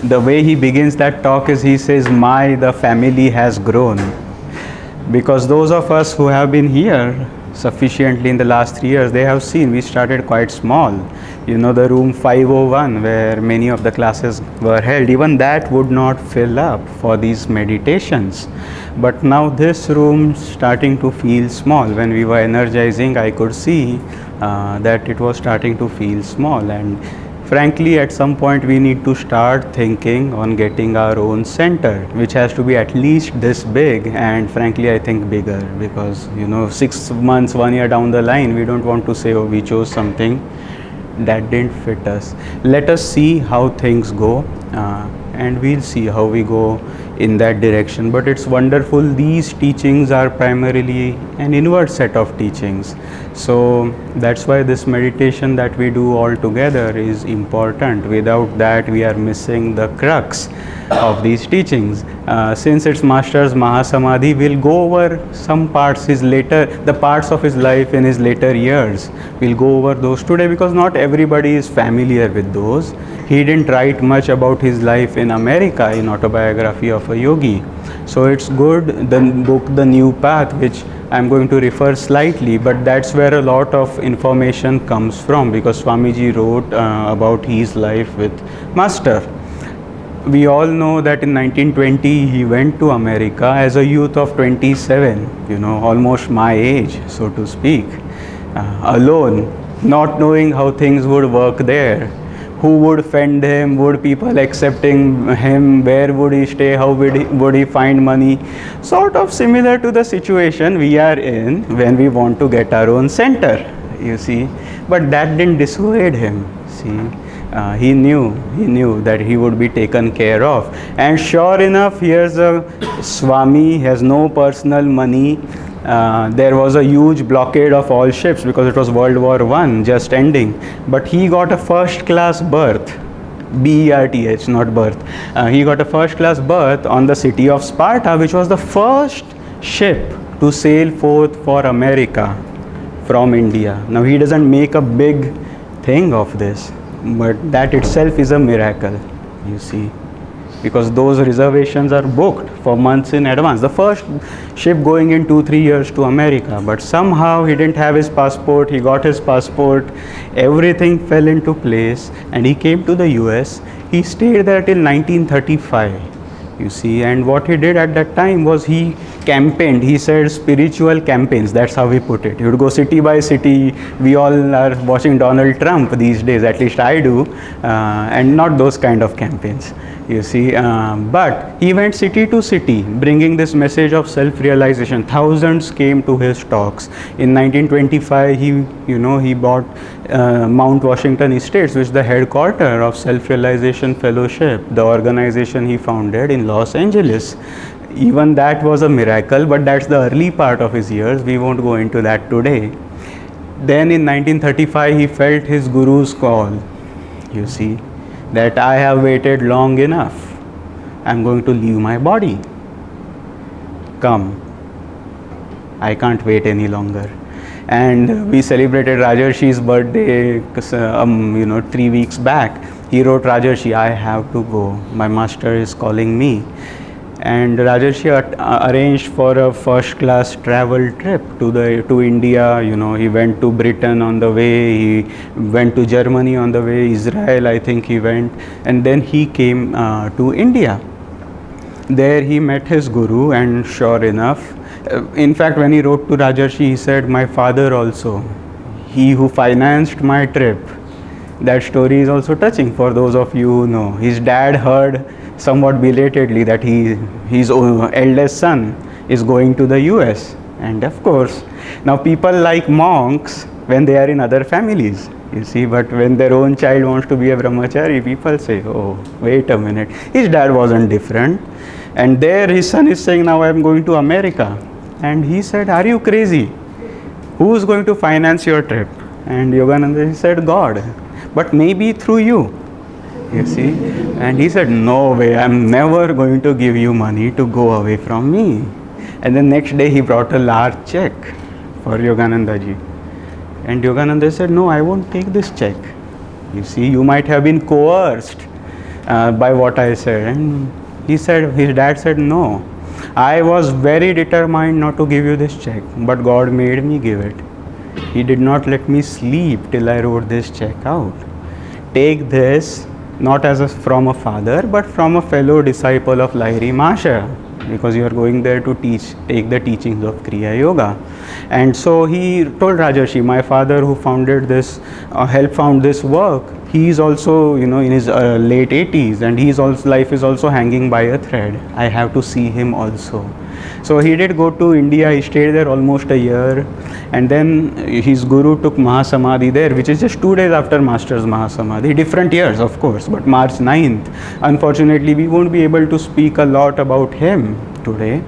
the way he begins that talk is he says, the family has grown. Because those of us who have been here sufficiently in the last 3 years, they have seen we started quite small. The room 501 where many of the classes were held, even that would not fill up for these meditations. But now this room starting to feel small. When we were energizing, I could see that it was starting to feel small. And frankly, at some point we need to start thinking on getting our own center, which has to be at least this big, and frankly I think bigger, because 6 months, 1 year down the line, we don't want to say, oh, we chose something that didn't fit us. Let us see how things go, and we'll see how we go in that direction. But it's wonderful, these teachings are primarily an inward set of teachings. So that's why this meditation that we do all together is important. Without that, we are missing the crux of these teachings. Since it's Master's Mahasamadhi, we'll go over some parts, the parts of his life in his later years. We'll go over those today, because not everybody is familiar with those. He didn't write much about his life in America in Autobiography of a Yogi. So it's good, the book The New Path, which I'm going to refer slightly, but that's where a lot of information comes from, because Swamiji wrote about his life with Master. We all know that in 1920 he went to America as a youth of 27, almost my age, so to speak, alone, not knowing how things would work there. Who would fend him? Would people accepting him? Where would he stay? How would he find money? Sort of similar to the situation we are in when we want to get our own center, you see. But that didn't dissuade him, see. He knew that he would be taken care of. And sure enough, here's a Swami, has no personal money. There was a huge blockade of all ships because it was World War I just ending. But he got a first class berth, B-E-R-T-H, not birth. He got a first class berth on the city of Sparta, which was the first ship to sail forth for America from India. Now he doesn't make a big thing of this, but that itself is a miracle, you see, because those reservations are booked for months in advance. The first ship going in 2-3 years to America, but somehow he didn't have his passport. He got his passport, everything fell into place, and he came to the US. He stayed there till 1935, you see. And what he did at that time was he campaigned. He said spiritual campaigns, that's how he put it. He would go city by city. We all are watching Donald Trump these days, at least I do, and not those kind of campaigns, you see. But he went city to city bringing this message of self-realization. Thousands came to his talks. In 1925 he bought Mount Washington Estates, which is the headquarters of Self-Realization Fellowship, the organization he founded in Los Angeles. Even that was a miracle, but that's the early part of his years. We won't go into that today. Then in 1935 he felt his guru's call, you see, that I have waited long enough. I'm going to leave my body. Come. I can't wait any longer. And we celebrated Rajarshi's birthday 3 weeks back. He wrote, Rajarshi, I have to go. My master is calling me. And Rajarshi arranged for a first class travel trip to India. He went to Britain on the way, he went to Germany on the way, Israel I think he went, and then he came to India. There he met his guru, and sure enough, in fact when he wrote to Rajarshi, he said, my father also, he who financed my trip. That story is also touching for those of you who know. His dad heard somewhat belatedly that his eldest son is going to the US. And of course, now people like monks when they are in other families, you see, but when their own child wants to be a brahmachari, people say, oh, wait a minute. His dad wasn't different. And there his son is saying, now I am going to America. And he said, are you crazy? Who is going to finance your trip? And Yogananda, he said, God, but maybe through you. You see, and he said, no way, I'm never going to give you money to go away from me. And the next day he brought a large check for Yogananda ji. And Yogananda said, no, I won't take this check. You see, you might have been coerced by what I said. And his dad said, no, I was very determined not to give you this check, but God made me give it. He did not let me sleep till I wrote this check out. Take this not from a father, but from a fellow disciple of Lahiri Mahashaya, because you are going there to take the teachings of Kriya Yoga. And so he told Rajarshi, my father who founded this, helped found this work, he is also, in his late 80s, and life is also hanging by a thread. I have to see him also. So he did go to India. He stayed there almost a year, and then his guru took Mahasamadhi there, which is just 2 days after Master's Mahasamadhi. Different years, of course, but March 9th. Unfortunately, we won't be able to speak a lot about him today.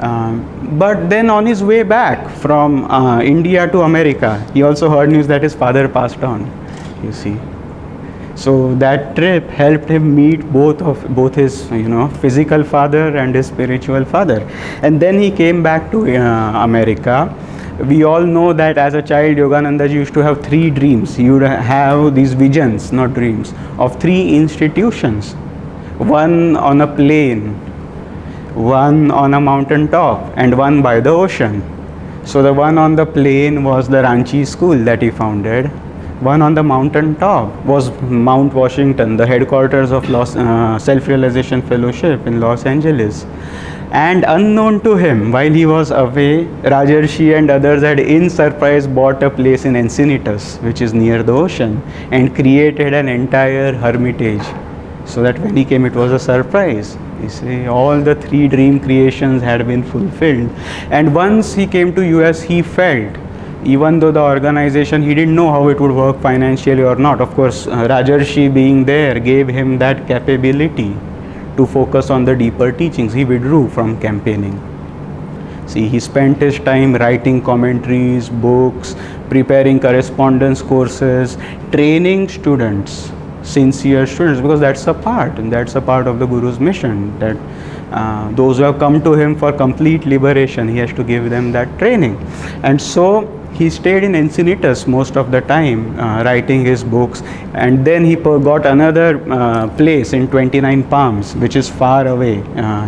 But then on his way back from India to America, he also heard news that his father passed on, you see. So that trip helped him meet both his physical father and his spiritual father. And then he came back to America. We all know that as a child, Yogananda used to have 3 dreams. He would have these visions, not dreams, of 3 institutions. One on a plain, one on a mountain top, and one by the ocean. So the one on the plain was the Ranchi school that he founded. One on the mountain top was Mount Washington, the headquarters of Self-Realization Fellowship in Los Angeles. And unknown to him, while he was away, Rajarshi and others had in surprise bought a place in Encinitas, which is near the ocean, and created an entire hermitage. So that when he came, it was a surprise. You see, all the 3 dream creations had been fulfilled. And once he came to US, he felt, even though the organization, he didn't know how it would work financially or not. Of course, Rajarshi being there gave him that capability to focus on the deeper teachings. He withdrew from campaigning. See, he spent his time writing commentaries, books, preparing correspondence courses, training students, sincere students, because that's a part of the Guru's mission, that those who have come to him for complete liberation, he has to give them that training. And so he stayed in Encinitas most of the time, writing his books, and then he got another place in 29 Palms, which is far away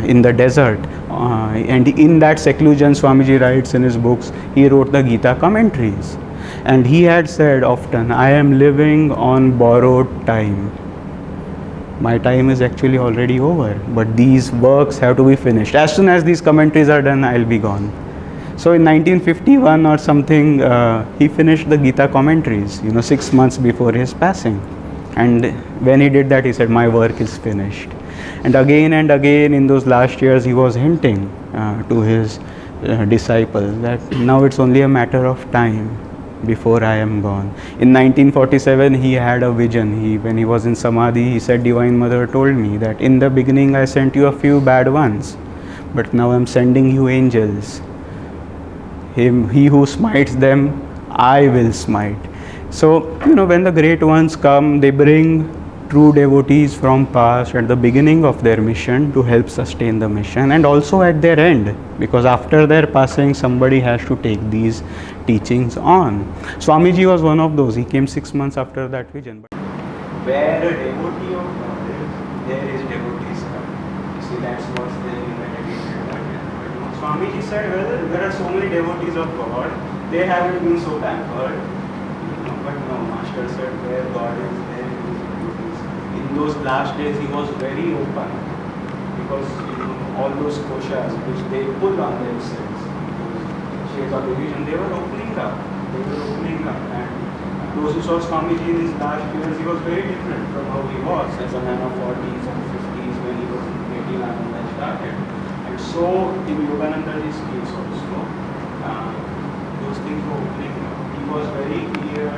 in the desert. And in that seclusion, Swamiji writes in his books, he wrote the Gita commentaries. And he had said often, I am living on borrowed time. My time is actually already over, but these works have to be finished. As soon as these commentaries are done, I'll be gone. So in 1951 or something, he finished the Gita commentaries, 6 months before his passing. And when he did that, he said, my work is finished. And again in those last years, he was hinting to his disciples that now it's only a matter of time before I am gone. In 1947, he had a vision. When he was in Samadhi, he said, Divine Mother told me that in the beginning I sent you a few bad ones, but now I'm sending you angels. He who smites them, I will smite. So, when the great ones come, they bring true devotees from past at the beginning of their mission to help sustain the mission, and also at their end, because after their passing, somebody has to take these teachings on. Swamiji was one of those. He came 6 months after that vision. But where a devotee of God is, there is devotees come. You see, that's what's there in the dedication. Swamiji said, well, there are so many devotees of God, they haven't been so pampered. But no, Master said, where God is, there is devotees. In those last days, he was very open, because all those koshas which they pull on themselves, those shades of division, they were opening up. And those who saw Swamiji in his last years, he was very different from how he was as a man of 40s and 50s when he was getting Ananda started. And so in Yogananda's case also, those things were opening up. He was very clear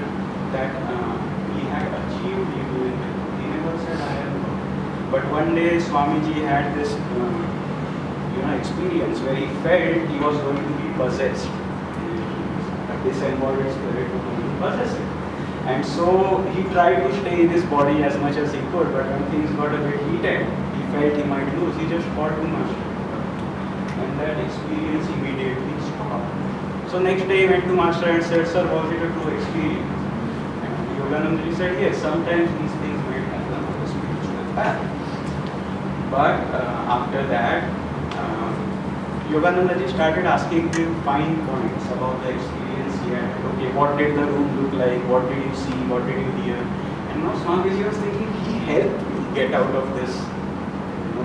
that he had achieved liberation. He never said, I am God. But one day Swamiji had this experience where he felt he was going to be possessed. A disembodied spirit was going to possess it. And so he tried to stay in his body as much as he could, but when things got a bit heated, he felt he might lose. He just fought too much. And that experience immediately stopped. So next day he went to Master and said, Sir, was it a true experience? And Yogananda said, yes, sometimes these things might happen on the spiritual path. But after that, Yogananda ji started asking him fine points about the experience he had. Okay, what did the room look like? What did you see? What did you hear? And now Swamiji was thinking, he helped me get out of this.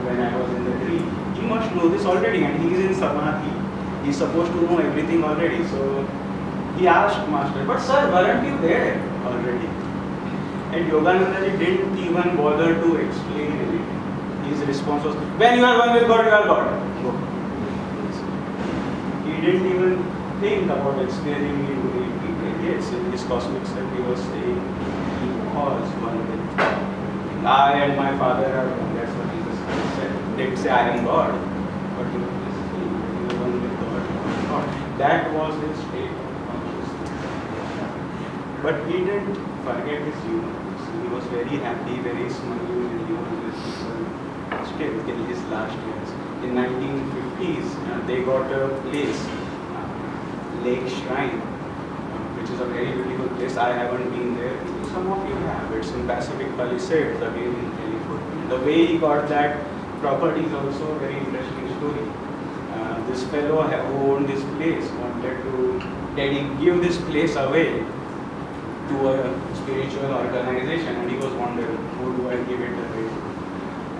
When I was in the dream, he must know this already, and he is in Samadhi. He is supposed to know everything already. So he asked Master, but sir, weren't you there already? And Yogananda ji didn't even bother to explain anything. His response was, when you are one with God, you are God. Go. He didn't even think about explaining it. Yes, in his cosmic self, he was saying, he was one with God. I and my Father are one. That's what Jesus said. They'd say, I am God. But he was saying, you are one with God, you are God. That was his state of consciousness. But he didn't forget his humanness. He was very happy, very smiling, and he was with people still till his last years. In 1950s, they got a place, Lake Shrine, which is a very beautiful place. I haven't been there. Some of you have. It's in Pacific Palisades, again in California. The way he got that property is also a very interesting story. This fellow who owned this place wanted to give this place away to a spiritual organization, and he was wondering, who do I give it away to?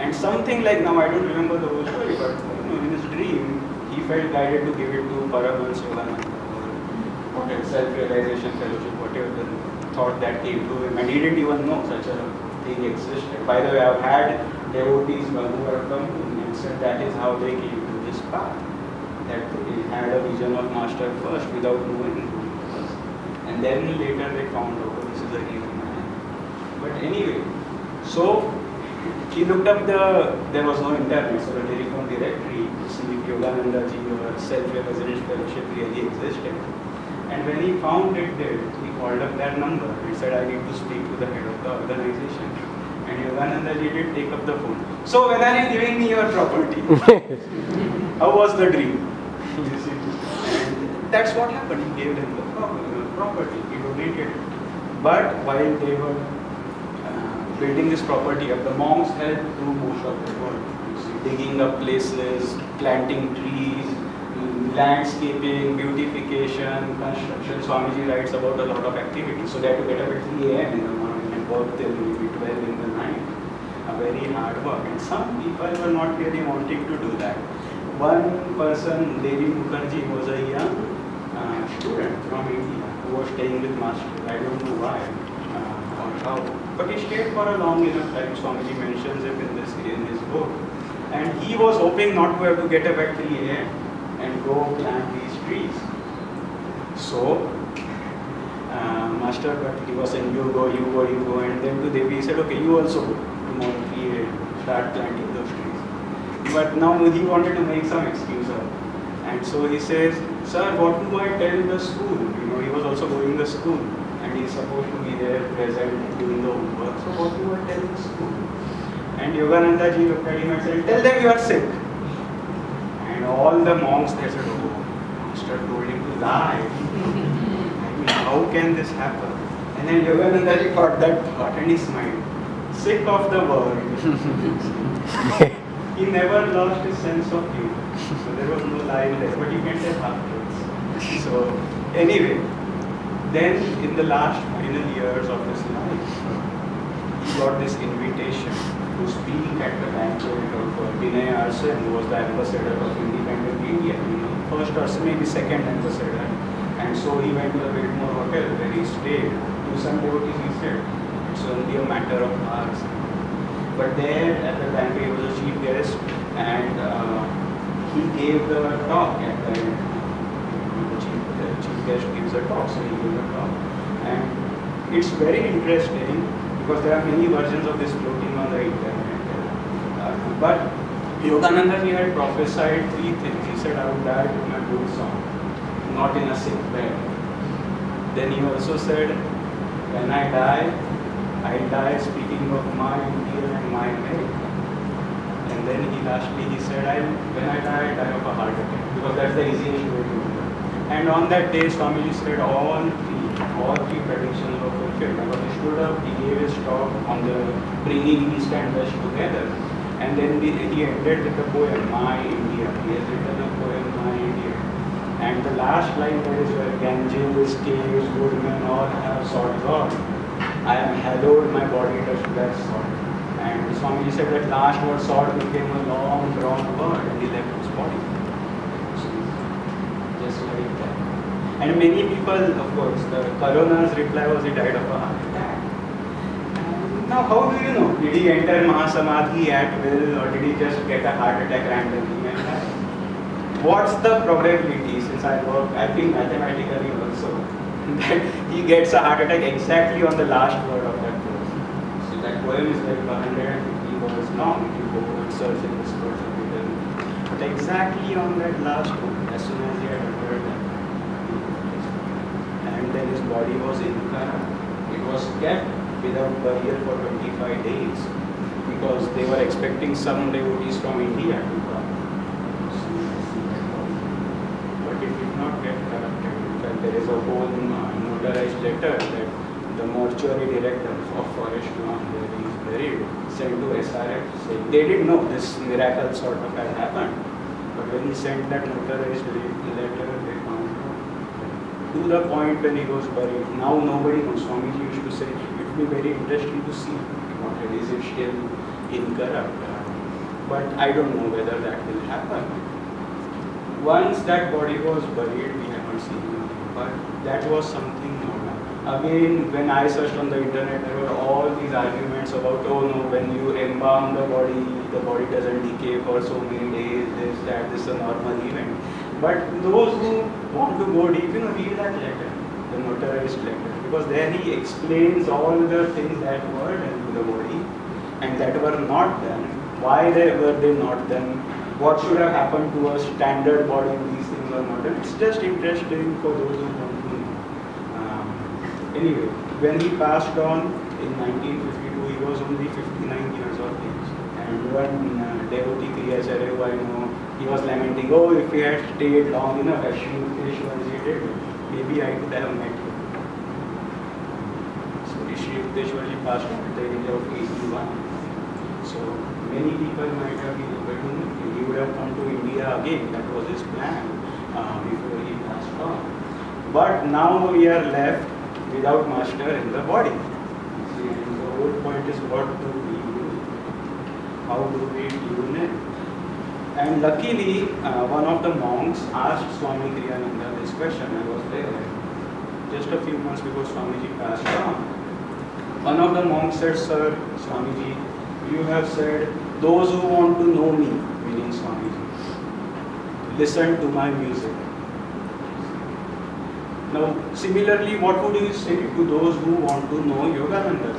And something like, now I don't remember the whole story, but in his dream, he felt guided to give it to Paramhansa Yogananda, or self-realization fellowship, whatever the thought that came to him, and he didn't even know such a thing existed. By the way, I've had devotees who have come to me and said that is how they came to this path, that they had a vision of Master first without knowing who he was, and then later they found out, oh, this is a real man. But anyway, so he looked up there was no internet, so the telephone directory to see if Yogananda ji or self-realization fellowship really existed. And when he found it there, he called up that number and said, I need to speak to the head of the organization. And Yogananda ji did take up the phone. So when are you giving me your property? How was the dream? And that's what happened. He gave them the property. He donated it. But while they were building this property up, the monks helped do most of the work. Digging up places, planting trees, landscaping, beautification, construction. Swamiji writes about a lot of activities. So they had to get up at 3 a.m. in the morning and work till maybe 12 in the night. A very hard work. And some people were not really wanting to do that. One person, Devi Mukherjee, was a young student from India who was staying with Master. I don't know why or how. But he stayed for a long enough time. Swamiji mentions him in his book. And he was hoping not to have to get up at 3 a.m. and go plant these trees. So, Master, but he was saying, you go, and then to Devi he said, okay, you also go tomorrow 3 a.m. start planting those trees. But now he wanted to make some excuse of it. And so he says, sir, what do I tell the school? He was also going to school and he's supposed to be there present doing the homework. So what do I tell the school? And Yogananda ji looked at him and said, tell them you are sick. And all the monks, they said, oh, Master told him to lie. I mean, how can this happen? And then Yogananda ji got that thought and he smiled. Sick of the world. He never lost his sense of humor. So there was no lie there, but you can tell afterwards. So anyway, then in the last final years of his life, he got this invitation to speak at the banquet of Vinay Arsen, who was the ambassador of independent India, first or maybe second ambassador. And so he went to the Biltmore Hotel where he stayed. To some devotees he said, it's only a matter of hours. But there at the banquet he was a chief guest and he gave the talk at the end. The chief guest gives a talk, so he gave a talk. And it's very interesting because there are many versions of this floating on the internet. But Yogananda ji had prophesied 3 things. He said, I would die in a good song, not in a sick bed. Then he also said, when I die speaking of my India and my America. And then he said, when I die of a heart attack, because that's the easiest way to do it. And on that day, Swamiji said all all three predictions were fulfilled. Because he stood up, he gave his talk on the bringing East and West together, and then he ended with the poem My India. He has written a poem My India, and the last line there is where Ganges, caves, woodmen all have sought God. I am hallowed, my body touched that salt. And Swamiji said that last word salt became a long drawn word, and he left his body. So, just like that. And many people, of course, the coroner's reply was he died of a heart attack. And now, how do you know? Did he enter Mahasamadhi at will, or did he just get a heart attack randomly and die? What's the probability, since I think mathematically also, that he gets a heart attack exactly on the last word of that poem? So that poem is like 150 words long if you go and search in this person. But exactly on that last word, as soon as he had uttered that, and then his body was incorrupt. It was kept without burial for 25 days because they were expecting some devotees from India to come. But it did not get corrupted. In fact, there is a whole notarized letter that the mortuary director of Forest Lawn, where he is buried, sent to SRF saying they didn't know this miracle sort of had happened. But when he sent that notarized letter, they found out. To the point when he was buried. Now nobody knows. Swamiji used to say it would be very interesting to see what it is still incorrupt. But I don't know whether that will happen. Once that body was buried, we haven't seen him. But that was something normal. Again, when I searched on the internet, there were all these arguments about, oh no, when you embalm the body doesn't decay for so many days, this is a normal event. But those who want to go deep, read that letter, the notarized letter, because there he explains all the things that were done to the body and that were not done, why were they not done, what should have happened to a standard body if these things were not done. It's just interesting for those who want to know. Anyway, when he passed on in 1952, he was only 59 years of age. And one devotee, Kriyacharya, who I know, he was lamenting, oh, if he had stayed long enough as Swami Kriyananda did, maybe I could have met him. So Swami passed on at the age of 81. So many people might have been able to meet him. He would have come to India again. That was his plan before he passed on. But now we are left without master in the body. See, and the whole point is what do we do? How do we tune in? And luckily, one of the monks asked Swami Kriyananda this question. I was there just a few months before Swamiji passed on. One of the monks said, Sir, Swamiji, you have said, those who want to know me, meaning Swamiji, listen to my music. Now, similarly, what would you say to those who want to know Yogananda?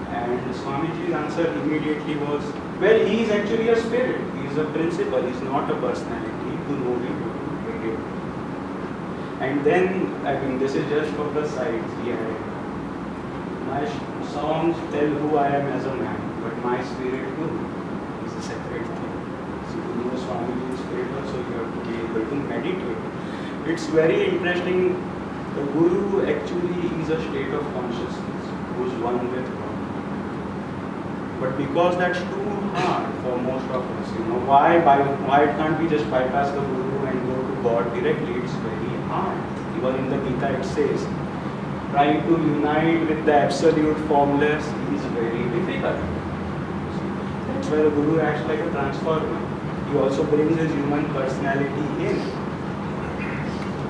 And Swamiji's answer immediately was, well, he is actually a spirit. He is a principle. He is not a personality. To know him, you have to get it. And then, this is just for the sides. My songs tell who I am as a man, but my spirit too is a separate thing. So to know Swamiji's spirit also, you have to be able to meditate. It's very interesting. The Guru actually is a state of consciousness who is one with God. But because that's too hard for most of us, why can't we just bypass the Guru and go to God directly? It's very hard. Even in the Gita it says, trying to unite with the absolute formless is very difficult. That's why the Guru acts like a transformer. He also brings his human personality in.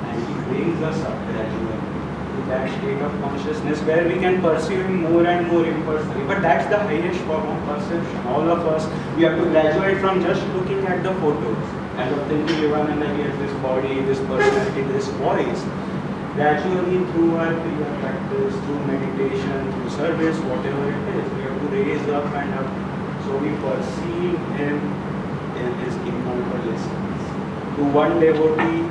And he brings us up gradually to that state of consciousness where we can perceive him more and more impersonally. But that's the highest form of perception. All of us, we have to graduate from just looking at the photos and of thinking Yogananda, he has this body, this personality, this voice. Gradually through our prayer practice, through meditation, through service, whatever it is, we have to raise up and up. So we perceive him in his immortal essence. To one devotee,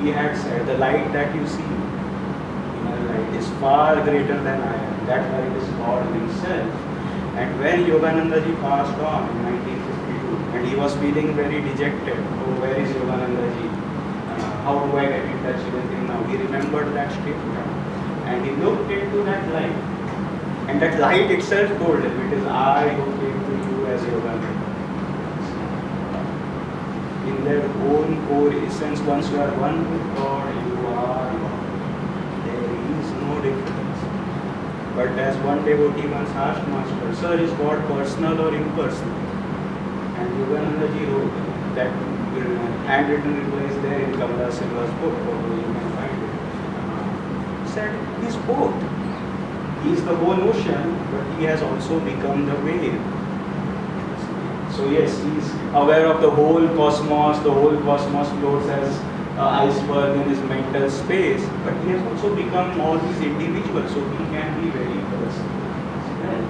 he had said, the light that you see, inner light, is far greater than I am. That light is God himself. And when Yogananda ji passed on in 1952, and he was feeling very dejected, oh, where is Yogananda ji? how do I get in touch with him now? He remembered that statement and he looked into that light. And that light itself told him, it is I who came to you as Yogananda. In their own core essence, once you are one with God, you are God. There is no difference. But as one devotee once asked Master, Sir, is God personal or impersonal? And Yogananda ji wrote that handwritten reply is there in Ananda Sangha's book, although you can find it. He said, he is both. He is the whole ocean, but he has also become the wave. So yes, he is aware of the whole cosmos floats as an iceberg in his mental space, but he has also become all these individuals, so he can be very personal. Right?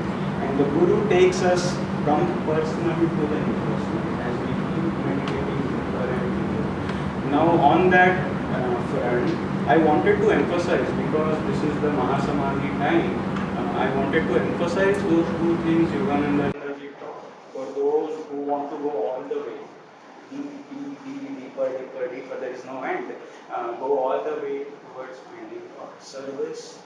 And the Guru takes us from the personal to the impersonal as we keep meditating deeper and deeper. Now on that front, I wanted to emphasize, because this is the Mahasamadhi time, I wanted to emphasize those two things Yogananda ji taught for those who want to go all the way. Deeper, there is no end. Go all the way towards finding God. Service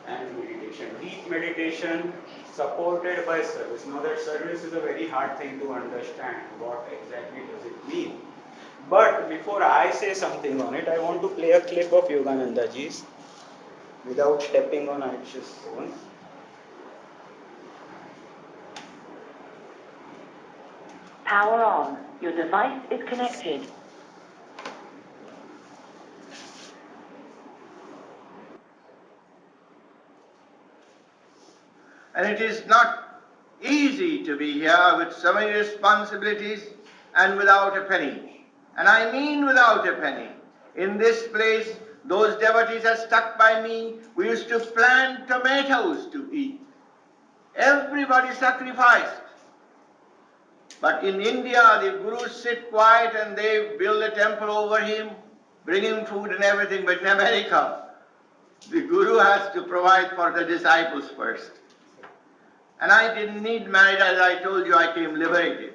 and meditation. Deep meditation supported by service. Now that service is a very hard thing to understand. What exactly does it mean? But before I say something on it, I want to play a clip of Yogananda ji's without stepping on Aisha's phone. Power on. Your device is connected. And it is not easy to be here with so many responsibilities and without a penny. And I mean without a penny. In this place, those devotees have stuck by me. We used to plant tomatoes to eat. Everybody sacrificed. But in India, the gurus sit quiet and they build a temple over him, bring him food and everything. But in America, the guru has to provide for the disciples first. And I didn't need marriage. As I told you, I came liberated.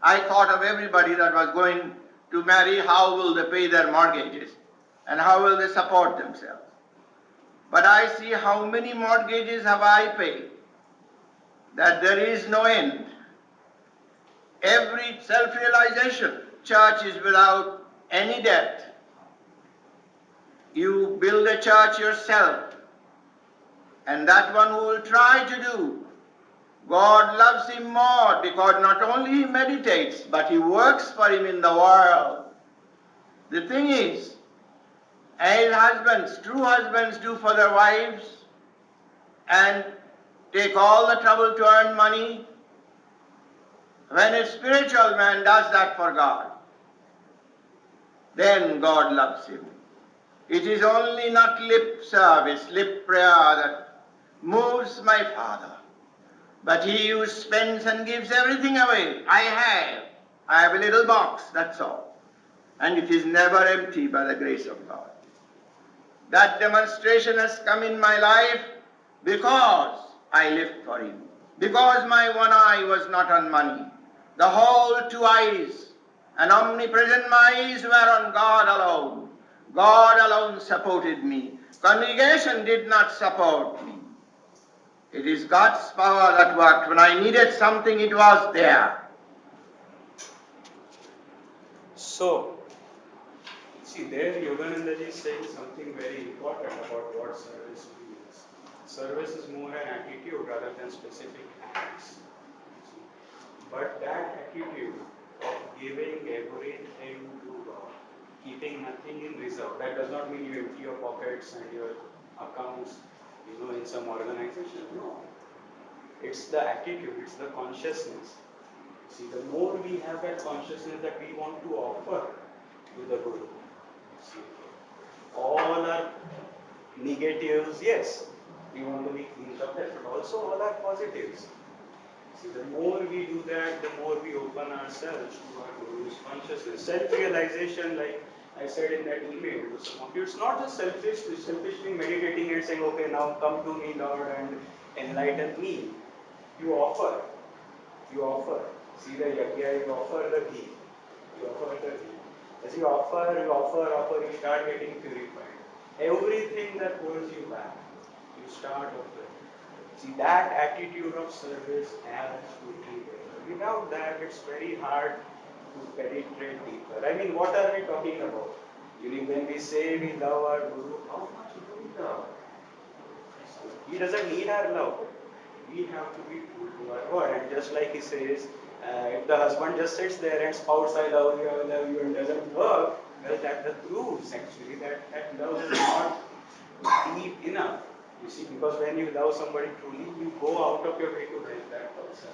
I thought of everybody that was going to marry, how will they pay their mortgages and how will they support themselves. But I see how many mortgages have I paid, that there is no end. Every self-realization, church is without any debt. You build a church yourself, and that one who will try to do, God loves him more because not only he meditates, but he works for him in the world. The thing is, as husbands, true husbands do for their wives and take all the trouble to earn money, when a spiritual man does that for God, then God loves him. It is only not lip service, lip prayer that moves my Father. But he who spends and gives everything away, I have a little box, that's all. And it is never empty by the grace of God. That demonstration has come in my life because I lived for him. Because my one eye was not on money. The whole two eyes and omnipresent my eyes were on God alone. God alone supported me. Congregation did not support me. It is God's power that worked. When I needed something, it was there. So, see, there Yogananda ji is saying something very important about what service means. Service is more an attitude rather than specific acts. But that attitude of giving everything to God, keeping nothing in reserve, that does not mean you empty your pockets and your accounts, in some organization. No. It's the attitude, it's the consciousness. See, the more we have that consciousness that we want to offer to the Guru, see, all our negatives, yes, we want to be cleaned up, but also all our positives. See, the more we do that, the more we open ourselves to our Guru's consciousness. Self-realization, like I said in that email to some of you, it's not just selfishly meditating and saying, okay, now come to me, Lord, and enlighten me. You offer. You offer. See the yagya, you offer the ghee. You offer the ghee. As you offer, you start getting purified. Everything that holds you back, you start offering. See, that attitude of service has to be there. Without that, it's very hard to penetrate deeper. I mean, what are we talking about? When we say we love our Guru, how much do we love? He doesn't need our love. We have to be true to our word. And just like he says, if the husband just sits there and spouts, I love you, and doesn't work, well, that proves actually that love is not deep enough. You see, because when you love somebody truly, you go out of your way to help that person.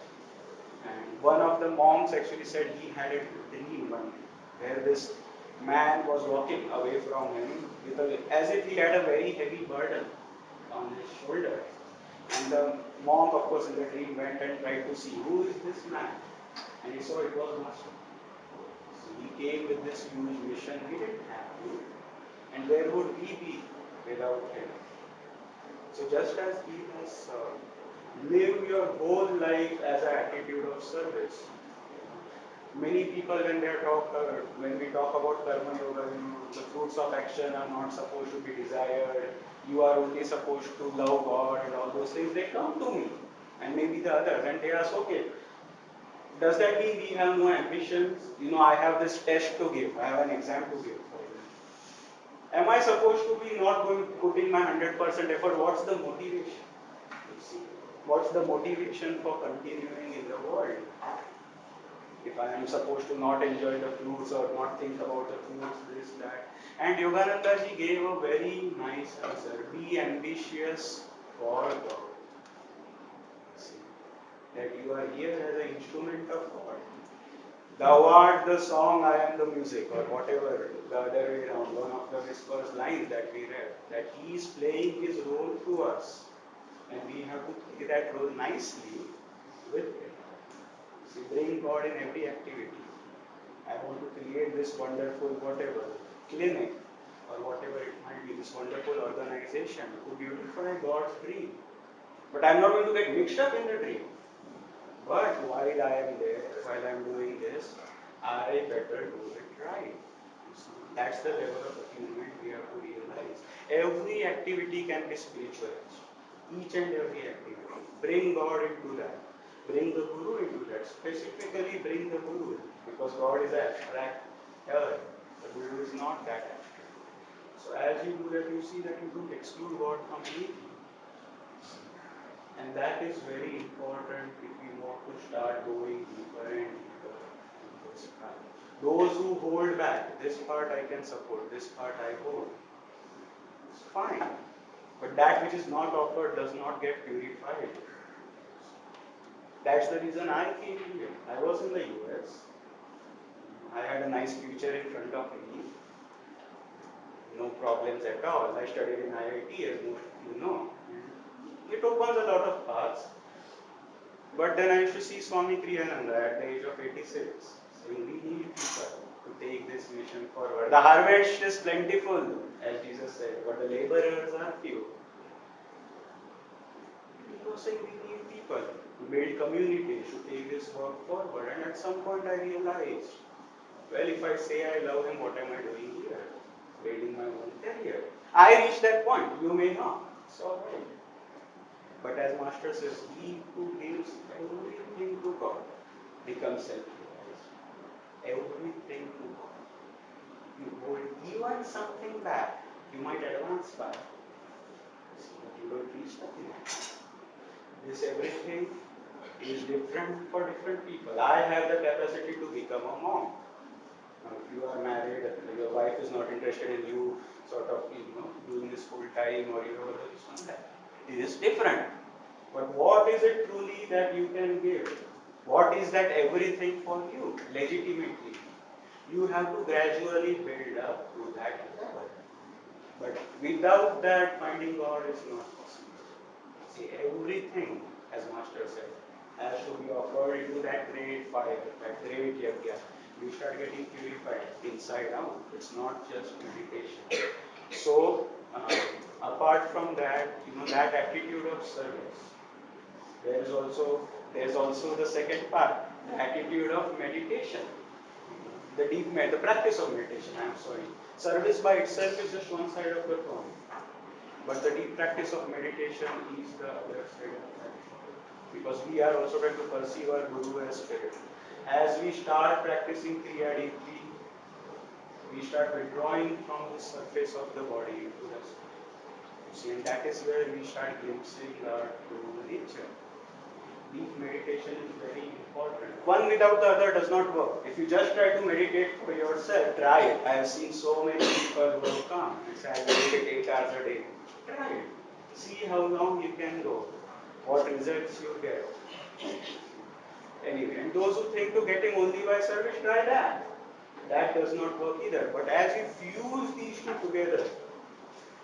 And one of the monks actually said he had a dream one day where this man was walking away from him as if he had a very heavy burden on his shoulder. And the monk, of course, in the dream went and tried to see who is this man. And he saw it was Master. So he came with this huge mission. He didn't have to. And where would we be without him? So just as he has live your whole life as an attitude of service. Many people, when we talk about karma yoga, the fruits of action are not supposed to be desired. You are only supposed to love God and all those things. They come to me, and maybe the others, and they ask, okay, does that mean we have no ambitions? I have this test to give. I have an exam to give. Am I supposed to be not going putting my 100% effort? What's the motivation? What's the motivation for continuing in the world? If I am supposed to not enjoy the fruits or not think about the fruits, this, that. And Yogananda ji gave a very nice answer. Be ambitious for God. See, that you are here as an instrument of God. Thou art the song, I am the music, or whatever, the other way around, one of the whispers lines that we read, that he is playing his role through us. And we have to play that role nicely with him. See, bring God in every activity. I want to create this wonderful whatever, clinic, or whatever it might be, this wonderful organization to beautify God's dream. But I'm not going to get mixed up in the dream. But while I am there, while I'm doing this, I better do it right. That's the level of attunement we have to realize. Every activity can be spiritualized. Each and every activity. Bring God into that. Bring the Guru into that. Specifically bring the Guru. Because God is abstract. The Guru is not that abstract. So as you do that, you see that you don't exclude God completely. And that is very important if we want to start going deeper and deeper in this path. Those who hold back, this part I can support, this part I hold. It's fine. But that which is not offered does not get purified. That's the reason I came here. I was in the US. I had a nice future in front of me. No problems at all. I studied in IIT, as most of you know. It opens a lot of paths. But then I used to see Swami Kriyananda at the age of 86, saying we need people to take this mission forward. The harvest is plentiful, as Jesus said, but the laborers are few. He was saying we need people to build communities, to take this work forward. And at some point I realized, well, if I say I love him, what am I doing here? Building my own career. I reached that point. You may not. It's all right. But as Master says, he who gives everything to God becomes self-realized. Everything to God. You hold even something back, you might advance by. But you don't reach the limit. This everything is different for different people. I have the capacity to become a monk. Now, if you are married, your wife is not interested in you doing this full time or this and that. It is different. But what is it truly that you can give? What is that everything for you, legitimately? You have to gradually build up to that level. But without that, finding God is not possible. See, everything, as Master said, has to be offered into that great fire, that great yajna. You start getting purified inside out. It's not just meditation. So, apart from that, that attitude of service. There's also the second part, the attitude of meditation. the practice of meditation, I am sorry. Service by itself is just one side of the coin. But the deep practice of meditation is the other side of that. Because we are also trying to perceive our Guru as spirit. As we start practicing Kriya deeply, we start withdrawing from the surface of the body into the spirit. See, and that is where we start glimpsing our true nature. Deep meditation is very important. One without the other does not work. If you just try to meditate for yourself, try it. I have seen so many people who have come and say, I meditate 8 hours a day. Try it. See how long you can go. What results you get. Anyway, and those who think to getting only by service, try that. That does not work either. But as you fuse these two together,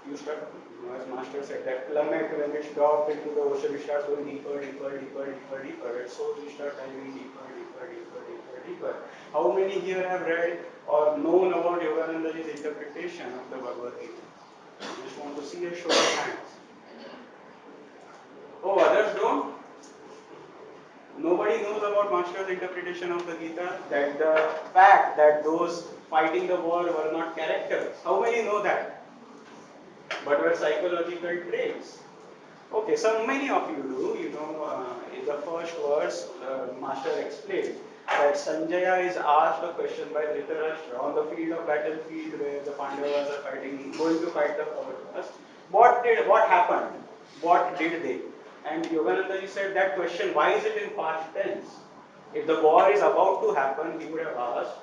you start, as Master said, that plummet when it's dropped into the ocean, it starts going deeper, deeper, deeper, deeper, deeper. And so we start diving deeper, deeper, deeper, deeper, deeper. How many here have read or known about Yogananda's interpretation of the Bhagavad Gita? I just want to see a show of hands. Oh, others don't? Nobody knows about Master's interpretation of the Gita, that the fact that those fighting the war were not characters. How many know that? But were psychological traits. Okay, so many of you do. In the first verse, the Master explained that Sanjaya is asked a question by Dhritarashtra on the field of battlefield where the Pandavas are going to fight the Kauravas. What happened? What did they? And Yogananda said that question, why is it in past tense? If the war is about to happen, he would have asked,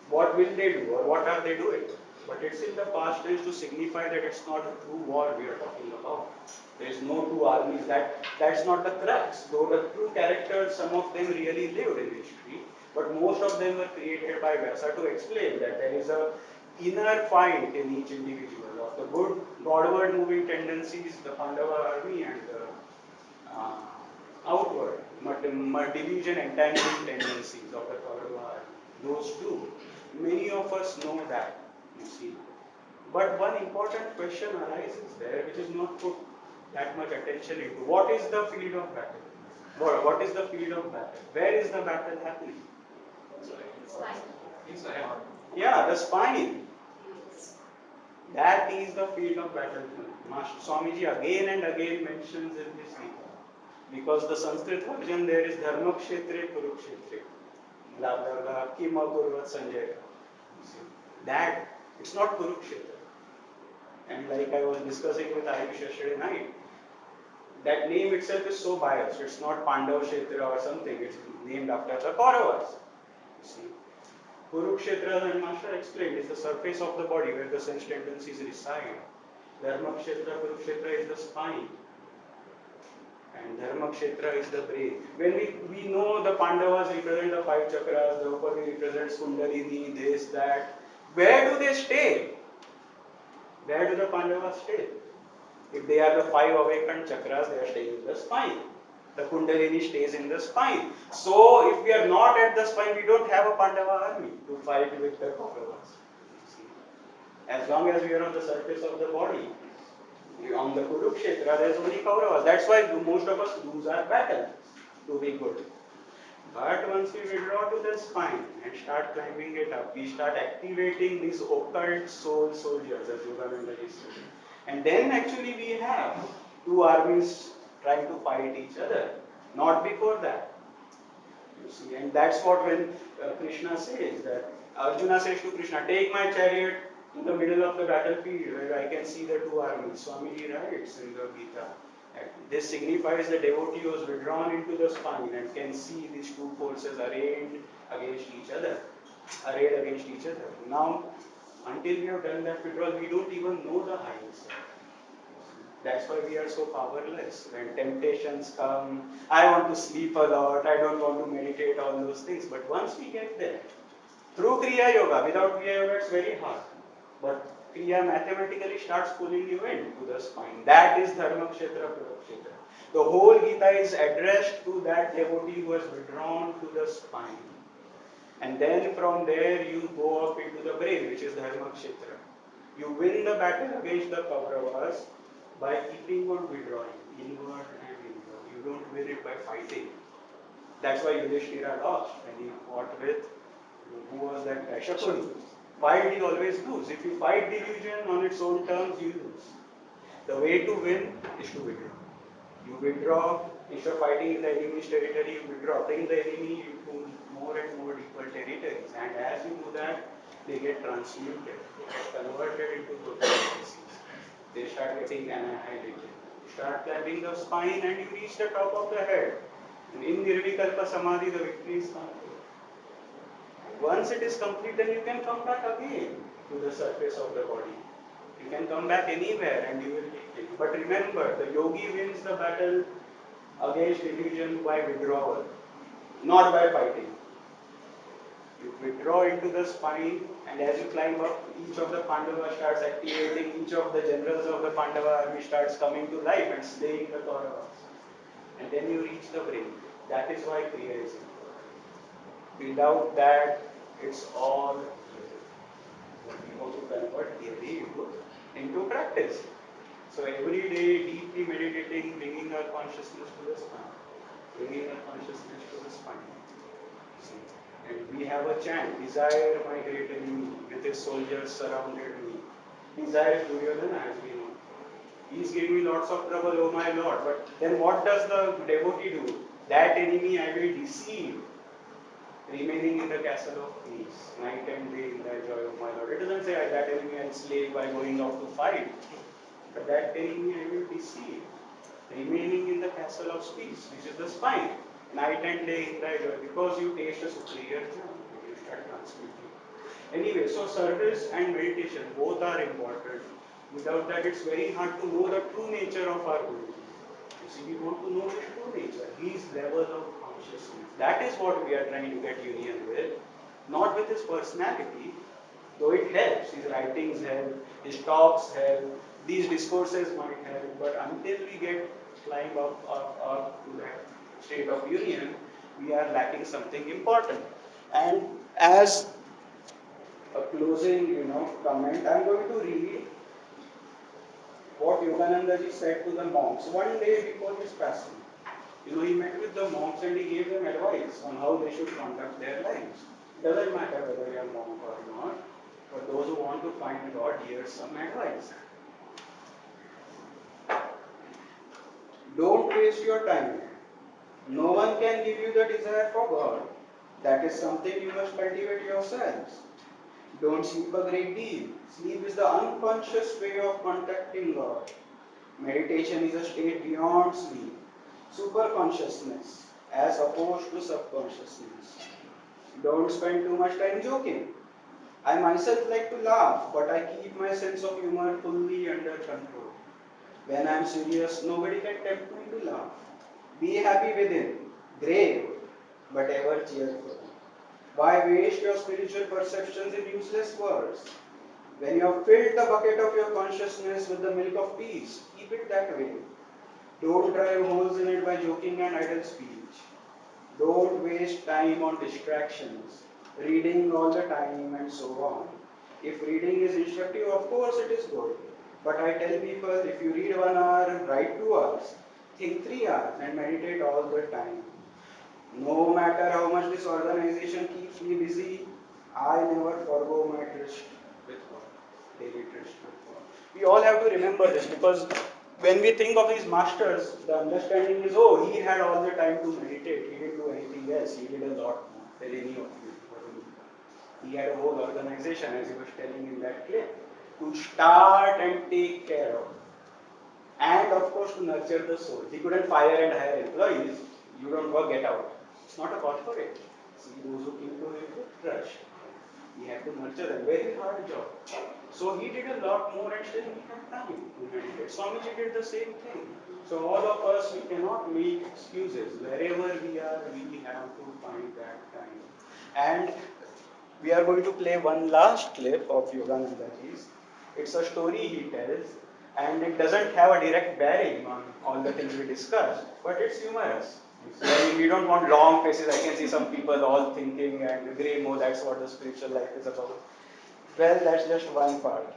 what will they do or what are they doing? But it's in the past tense to signify that it's not a true war we are talking about. There is no two armies. That's not the crux. Though the true characters, some of them really lived in history, but most of them were created by Vyasa to explain that there is a inner fight in each individual of the good Godward moving tendencies, the Pandava army, and the outward division entangling tendencies of the Kaurava army. Those two. Many of us know that, you see. But one important question arises there which is not put that much attention into. What is the field of battle? What is the field of battle? Where is the battle happening? Inside. Yeah, the spine. That is the field of battle. Master Swamiji again and again mentions in his Gita. Because the Sanskrit version there is Dharmakshetre Kurukshetre. Blah blah blah. Kima Kurvat Sanjaya. That, it's not Kurukshetra. And like I was discussing with Ayush yesterday night, that name itself is so biased. It's not Pandav Kshetra or something. It's named after the Kauravas. See, Kurukshetra, and Master explained, is the surface of the body where the sense tendencies reside. Dharmakshetra, Kurukshetra is the spine. And Dharmakshetra is the brain. When we know the Pandavas represent the 5 chakras, Draupadi represents Kundalini, this, that. Where do they stay? Where do the Pandavas stay? If they are the 5 awakened chakras, they are staying in the spine. The Kundalini stays in the spine. So, if we are not at the spine, we don't have a Pandava army to fight with the Kauravas. As long as we are on the surface of the body, on the Kurukshetra, there is only Kauravas. That's why most of us lose our battle to be good. But once we withdraw to the spine and start climbing it up, we start activating these occult soul soldiers, as Yogananda said. And then actually we have 2 armies trying to fight each other. Not before that. You see, and that's what when Krishna says that Arjuna says to Krishna, take my chariot to the middle of the battlefield where I can see the 2 armies. Swamiji writes in the Gita. This signifies the devotee was withdrawn into the spine and can see these 2 forces arrayed against each other. Now, until we have done that withdrawal, we don't even know the heights. That's why we are so powerless. When temptations come, I want to sleep a lot, I don't want to meditate, all those things. But once we get there, through Kriya Yoga, without Kriya Yoga it's very hard. But Kriya mathematically starts pulling you into the spine. That is Dharmakshetra Kurukshetra. The whole Gita is addressed to that devotee who has withdrawn to the spine. And then from there you go up into the brain, which is Dharmakshetra. You win the battle against the Kauravas by keeping on withdrawing, inward and inward. You don't win it by fighting. That's why Yudhishthira lost when he fought with Who was that guy? Shakuni. Fight, he always lose. If you fight delusion on its own terms, you lose. The way to win is to withdraw. You withdraw, instead of fighting in the enemy's territory, you withdraw. Bring the enemy into more and more equal territories. And as you do that, they get transmuted, they get converted into total species. They start getting annihilated. You start climbing the spine and you reach the top of the head. And in Nirvikalpa Samadhi, the victory is complete. Once it is complete, then you can come back again to the surface of the body. You can come back anywhere and you will take it. But remember, the yogi wins the battle against illusion by withdrawal, not by fighting. You withdraw into the spine, and as you climb up, each of the Pandavas starts activating, each of the generals of the Pandava army starts coming to life and slaying the Kauravas. And then you reach the brain. That is why Kriya is important. Without that, it's all we want to convert theory into practice. So every day, deeply meditating, bringing our consciousness to the spine, bringing our consciousness to the spine. See? And we have a chant, desire my great enemy, with his soldiers surrounded me. Desire Duryodhana, as we know. He is giving me lots of trouble, oh my Lord. But then what does the devotee do? That enemy I will deceive, remaining in the castle of peace, night and day in the joy of my Lord. It doesn't say that enemy I will slay by going out to fight. But that enemy I will deceive, remaining in the castle of peace, which is the spine, night and day in thy joy, because you taste a superior joy, you start transmitting. Anyway, so service and meditation, both are important. Without that, it's very hard to know the true nature of our Guru. You see, we want to know his true nature, his level of consciousness. That is what we are trying to get union with, not with his personality, though it helps. His writings help, his talks help, these discourses might help, but until we get climb up to that state of union, we are lacking something important. And as a closing, comment, I'm going to read what Yogananda ji said to the monks one day before his passing. He met with the monks and he gave them advice on how they should conduct their lives. It doesn't matter whether you are a monk or not. For those who want to find God, here's some advice. Don't waste your time. No one can give you the desire for God. That is something you must cultivate yourselves. Don't sleep a great deal. Sleep is the unconscious way of contacting God. Meditation is a state beyond sleep. Superconsciousness as opposed to subconsciousness. Don't spend too much time joking. I myself like to laugh, but I keep my sense of humor fully under control. When I am serious, nobody can tempt me to laugh. Be happy within, grave, but ever cheerful. Why waste your spiritual perceptions in useless words? When you have filled the bucket of your consciousness with the milk of peace, keep it that way. Don't drive holes in it by joking and idle speech. Don't waste time on distractions, reading all the time and so on. If reading is instructive, of course it is good. But I tell people, if you read 1 hour, write 2 hours, think 3 hours and meditate all the time. No matter how much this organization keeps me busy, I never forgo my tryst with God, daily tryst with God. We all have to remember this, because when we think of these masters, the understanding is, oh, he had all the time to meditate, he didn't do anything else, he did a lot more than any of you. He had a whole organization, as he was telling in that clip, to start and take care of. And of course to nurture the soul. He couldn't fire and hire employees. You don't work, get out. It's not a corporate. See, those who came to him with trust. He had to nurture them. Very hard job. So he did a lot more and still he had time to meditate. Swamiji did the same thing. So all of us, we cannot make excuses. Wherever we are, we have to find that time. And we are going to play one last clip of Yogananda ji's. It's a story he tells, and it doesn't have a direct bearing on all the things we discussed, but it's humorous. We don't want long faces. I can see some people all thinking and agree, oh, that's what the spiritual life is about. Well, that's just one part.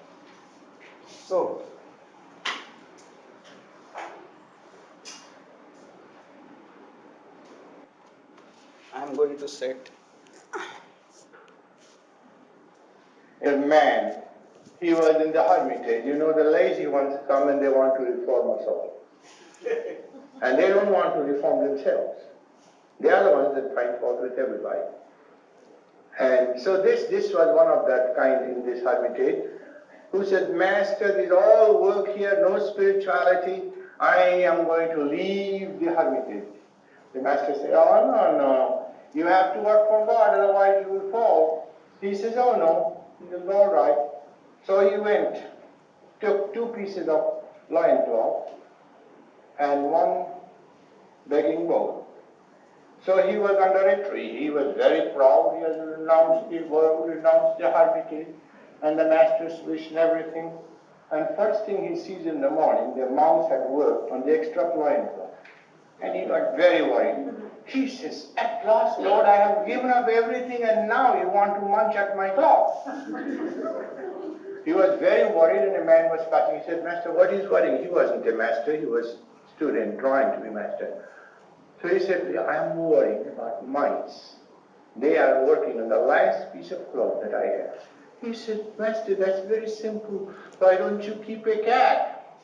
So, I'm going to set a man. He was in the hermitage. You know, the lazy ones come and they want to reform us all. And they don't want to reform themselves. They are the ones that find fault with everybody. And so this was one of that kind in this hermitage, who said, Master, this all work here, no spirituality, I am going to leave the hermitage. The master said, oh, no, you have to work for God, otherwise you will fall. He says, oh, no. He says, all right. So he went, took 2 pieces of loincloth and 1 begging bowl. So he was under a tree. He was very proud. He had renounced the world, renounced the hermitage, and the master's wish and everything. And first thing he sees in the morning, the monks had worked on the extra loincloth. And he got very worried. He says, at last, Lord, I have given up everything and now you want to munch at my cloth. He was very worried and a man was passing. He said, Master, what is worrying? He wasn't a master. He was a student trying to be master. So he said, I am worrying about mice. They are working on the last piece of cloth that I have. He said, Master, that's very simple. Why don't you keep a cat?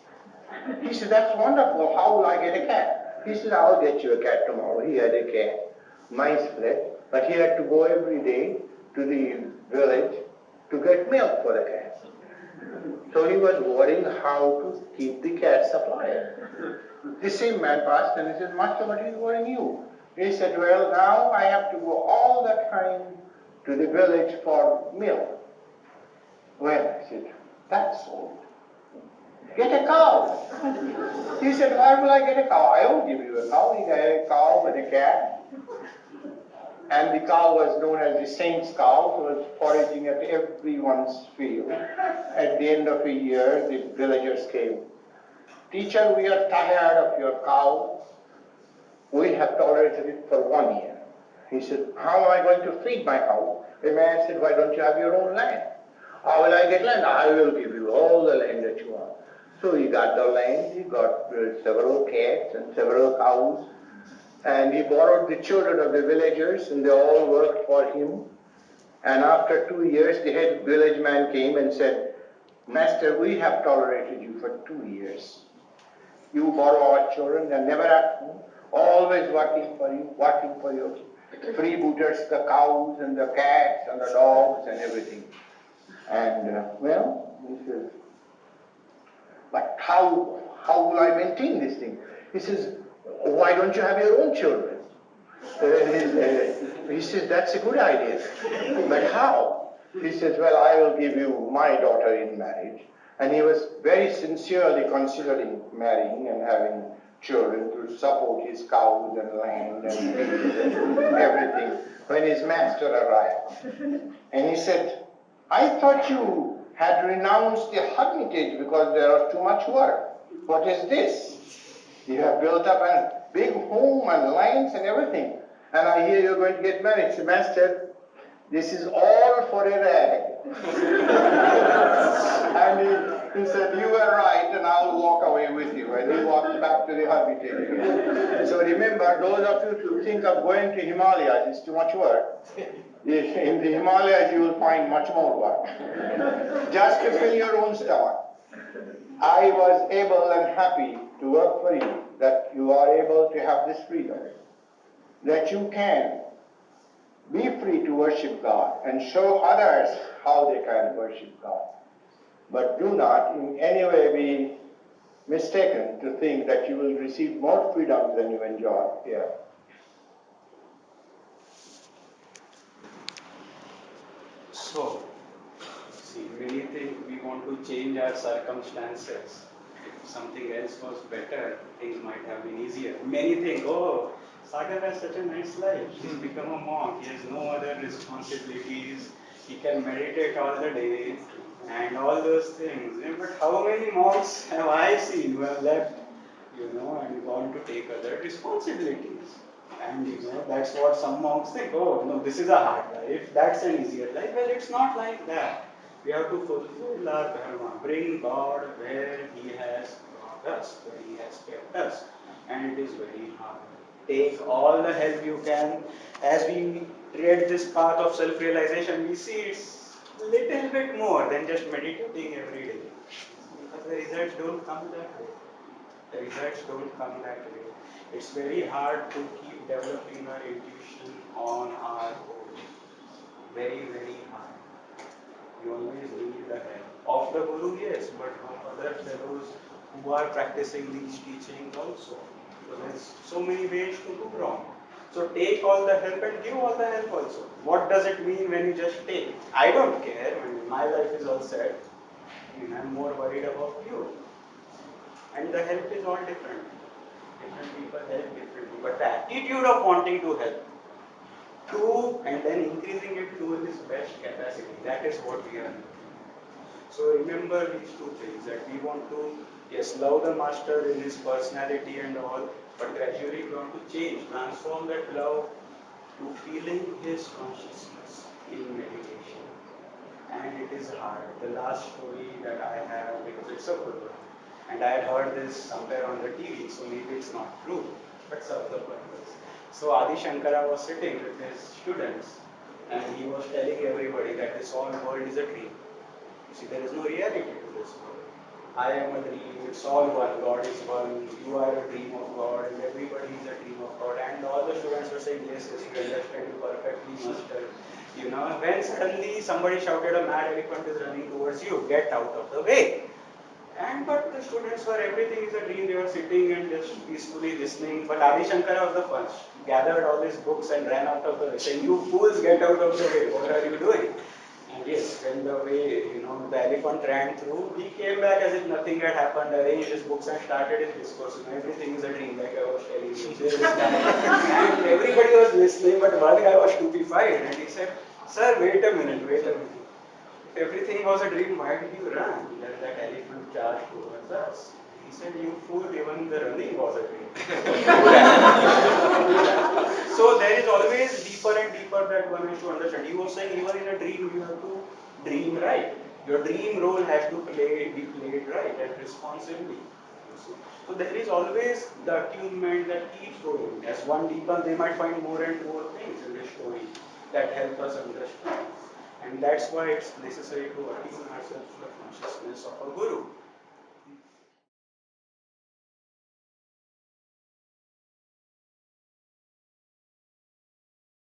He said, that's wonderful. How will I get a cat? He said, I'll get you a cat tomorrow. He had a cat, mice fled, but he had to go every day to the village to get milk for the cat. So he was worrying how to keep the cat supplied. The same man passed and he said, Master, what is worrying you? He said, well, now I have to go all the time to the village for milk. Well, I said, that's all. Get a cow. He said, why will I get a cow? I will give you a cow. He got a cow with a cat. And the cow was known as the saint's cow. It was foraging at everyone's field. At the end of a year, the villagers came. Teacher, we are tired of your cow. We have tolerated it for 1 year. He said, how am I going to feed my cow? The man said, why don't you have your own land? How will I get land? I will give you all the land that you want. So he got the land, he got several cats and several cows, and he borrowed the children of the villagers, and they all worked for him. And after 2 years, the head village man came and said, Master, we have tolerated you for 2 years. You borrow our children, they're never at home, always working for you, freebooters, the cows and the cats and the dogs and everything. And, he says, but how will I maintain this thing? He says, why don't you have your own children? He says, that's a good idea. But how? He says, well, I will give you my daughter in marriage. And he was very sincerely considering marrying and having children to support his cows and land and everything when his master arrived. And he said, I thought you had renounced the hermitage because there was too much work. What is this? You have built up a big home and lands and everything. And I hear you're going to get married. He said, Master, this is all for a rag. And he said, you were right, and I'll walk away with you. And he walked back to the hermitage again. So remember, those of you who think of going to Himalayas, it's too much work. In the Himalayas, you will find much more work. Just to fill your own stomach. I was able and happy to work for you, that you are able to have this freedom, that you can be free to worship God and show others how they can worship God. But do not in any way be mistaken to think that you will receive more freedom than you enjoy here. So, see, many think we want to change our circumstances. If something else was better, things might have been easier. Many think, oh, Sagar has such a nice life. He's become a monk. He has no other responsibilities. He can meditate all the day and all those things. But how many monks have I seen who have left, and gone to take other responsibilities? And that's what some monks think. Oh, no, this is a hard life. That's an easier life. Well, it's not like that. We have to fulfill our dharma, bring God where He has brought us, where He has kept us. And it is very hard. Take all the help you can. As we tread this path of self-realization, we see it's little bit more than just meditating every day. Because the results don't come that way. The results don't come that way. It's very hard to keep developing our intuition on our own. Very, very hard. You always need the help of the Guru, yes, but of other fellows who are practicing these teachings also. So there's so many ways to do wrong. So take all the help and give all the help also. What does it mean when you just take? I don't care. When my life is all set, I'm more worried about you. And the help is all different. Different people help differently. But the attitude of wanting to help, to and then increasing it to his best capacity, that is what we are doing. So remember these two things, that we want to, yes, love the master in his personality and all, but gradually we want to change, transform that love to feeling his consciousness in meditation. And it is hard. The last story that I have, because it's a good one, and I had heard this somewhere on the TV, so maybe it's not true, but serves the purpose. So Adi Shankara was sitting with his students, and he was telling everybody that this whole world is a dream. You see, there is no reality to this world. I am a dream, it's all one, God is one, you are a dream of God, and everybody is a dream of God. And all the students were saying, yes, yes, we understand you perfectly, master. When suddenly somebody shouted, a mad elephant is running towards you, get out of the way. But the students were, everything is a dream, they were sitting and just peacefully listening. But Adi Shankara was the first, gathered all his books and ran out of the way, saying, you fools, get out of the way, what are you doing? And yes, when the way, the elephant ran through, he came back as if nothing had happened, arranged his books and started his discourse. Everything is a dream, like I was telling you. This, that. And everybody was listening, but one guy was stupefied and he said, sir, wait a minute. If everything was a dream, why did you run? Then that elephant charged towards us. He said, you fool, even the running was a dream. So there is always deeper and deeper that one has to understand. He was saying, even in a dream, you have to dream right. Your dream role has to be played right and responsibly. So there is always the attunement that keeps going. As one deepens, they might find more and more things in this story that help us understand. And that's why it's necessary to attune ourselves to the consciousness of a Guru.